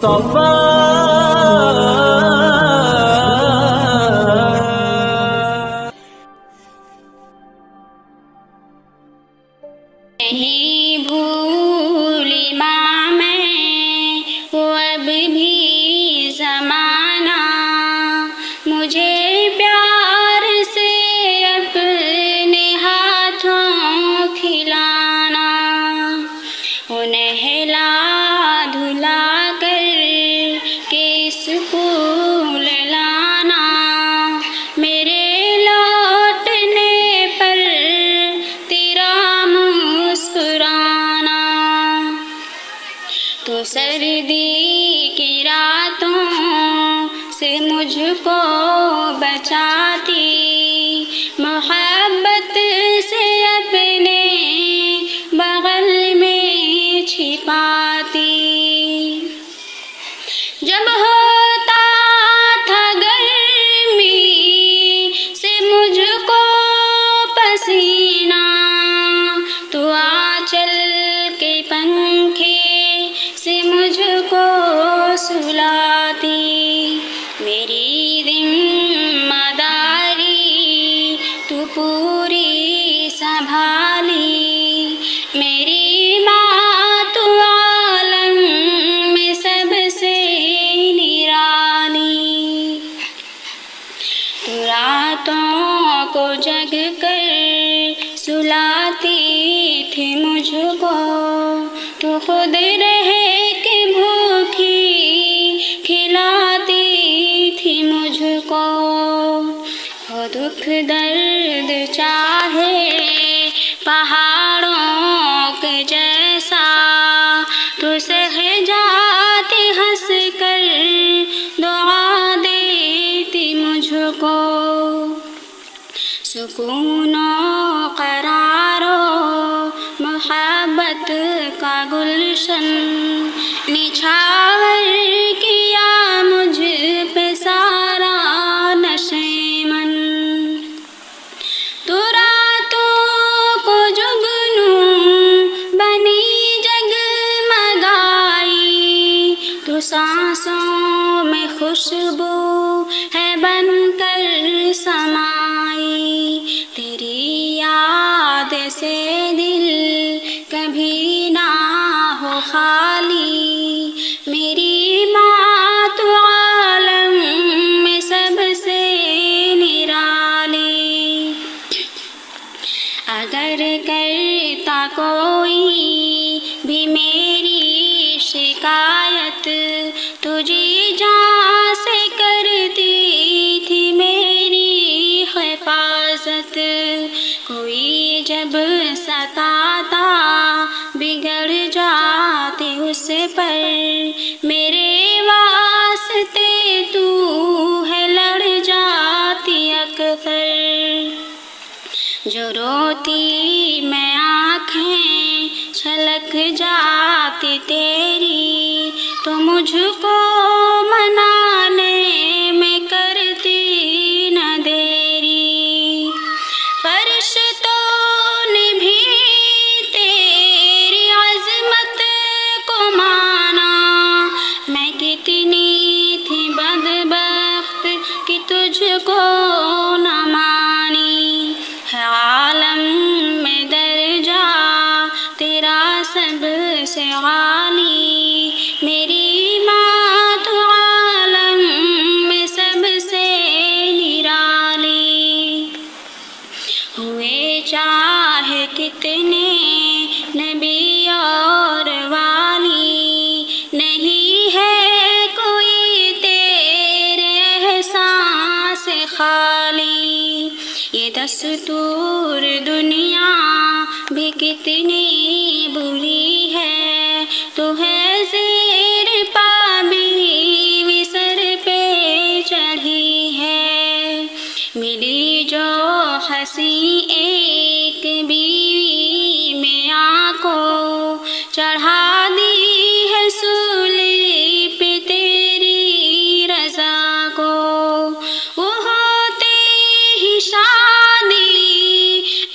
मुस्तफा नहीं भूली माँ मैं वो अब भी ज़माना, मुझे प्यार से अपने हाथों खिलाना, वो नहला धुला कर के स्कूल लाना, मेरे लौटने पर तेरा मुस्कुराना। तो सर्दी की रातों से मुझको बचाती, मोहब्बत से अपने बगल में छिपाती। जब होता था गर्मी से मुझको पसीना, तो आंचल के पंखे से मुझको सुलाती। मेरी जिम्मेदारी तू पूरी संभाली, मेरी माँ तू आलम में सबसे निराली। तू रातों को जग कर सुलाती थी मुझको, तू खुद रह के भूखी खिलाती थी मुझको। हो दुख दर्द चाहे पहाड़ों के जैसा, तू सह जाती हंस कर दुआ देती मुझको। सुकूनो करारो मोहब्बत का गुलशन, निछावर किया मुझ पे सारा नशेमन। तू रातों को जुगनू बनी जगमगाई, तू सांसों में खुशबू है बनकर समाई। तेरी याद से दिल कभी ना हो खाली, मेरी माँ तू आलम में सबसे निराली। अगर करता कोई भी मेरी शिकायत, तुझे जहाँ से करती थी मेरी हिफाजत। कोई जब सताता बिगड़ जाते उस पर, मेरे वास्ते तू है लड़ जाती अक्सर। जो रोती मैं आँखें छलक जाती तेरी, तो मुझको मनाने में करती न देरी। फरिश्तों ने भी तेरी अज़मत को माना, मैं कितनी थी बदबख्त कि तुझको न मानी। है आलम में दर्जा तेरा सबसे आली, मेरी माँ तो आलम में सबसे निराली। हुए चाहे कितने नबी और वाली, नहीं है कोई तेरे एहसान से खाली। ये दस्तूर दुनिया भी कितनी बुरी है, तो है ज़ेर पाबी विसर पे चढ़ी है। मिली जो हंसी एक बीवी में आँखों, चढ़ा दी है सूली पे तेरी रज़ा को। वो होते ही शादी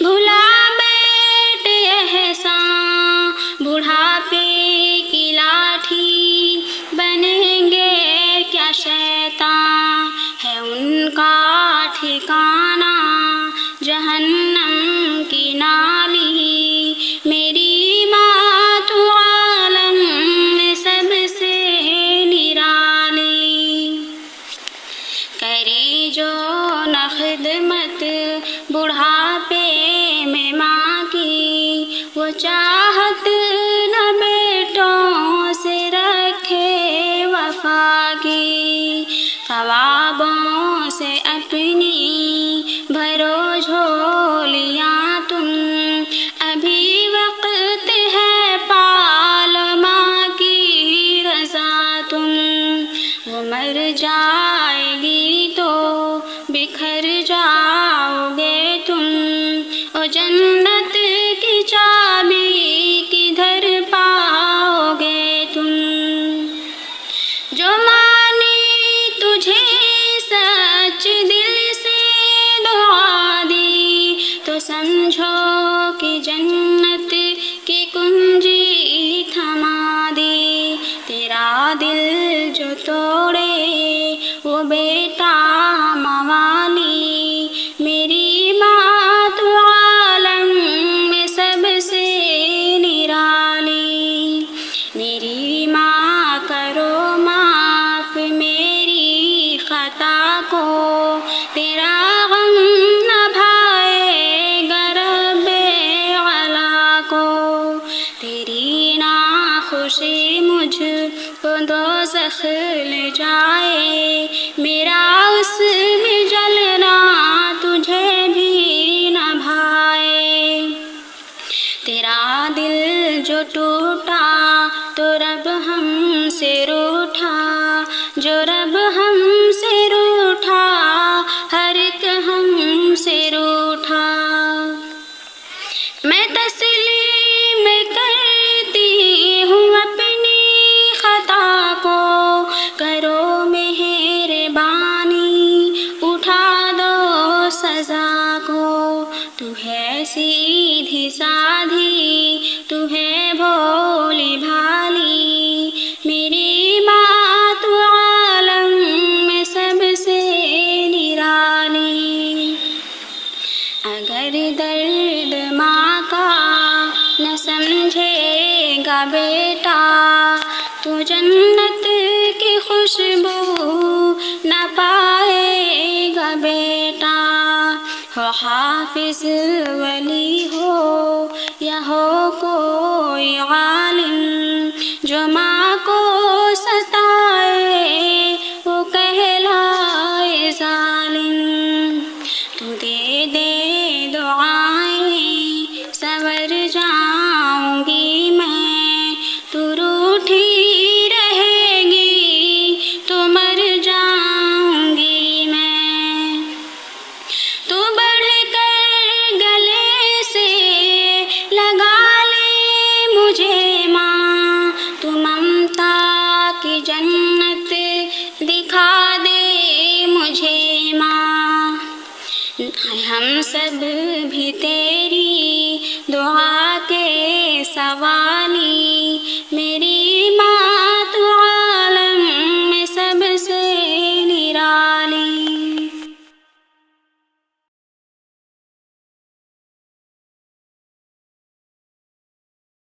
भुला बैठे एहसान, बुढ़ापे की लाठी मर जाएगी तो बिखर जाओगे तुम। ओ जन्नत की चाबी किधर पाओगे तुम। जो माने तुझे सच दिल से दुआ दी तो समझो कि जन्नत की कुंजी थमा दी। तेरा दिल जो तोड़े वो बेटा मवाली, मेरी माँ तो आलम में सबसे निराली। मेरी माँ करो माफ मेरी खता को, तेरा गम न भाएगा रब्बे अला को। तेरी ना खुशी मुझको दोज़ख ले जाए, मेरा उसमें जलना तुझे भी न भाए। तेरा दिल जो टूटा तो रब हमसे रूठा, जो रब हमसे रूठा हर एक हमसे रूठा। मैं तस्लीम करती हूँ अपनी खता को, करो मेहरबानी उठा दो सजा को। तू है सीधी साधी, तू है भोली भाली, मेरी माँ तू आलम में सबसे निराली। अगर दर्द माँ का न समझेगा बेटा तो जन्नत की खुशबू न पाएगा बेटा। हो हाफिज वली हो या हो कोई आलिम, जो माँ को सताए वो कहलाए जालिम। तू दे दे दुआएं संवर जाऊंगी मैं, तू रूठी रहेगी तो मर जाऊंगी मैं। तू बढ़ कर गले से लगा ले मुझे माँ, तू ममता की जन्नत दिखा दे मुझे माँ। हम सब भी तेरी दुआ के सवाल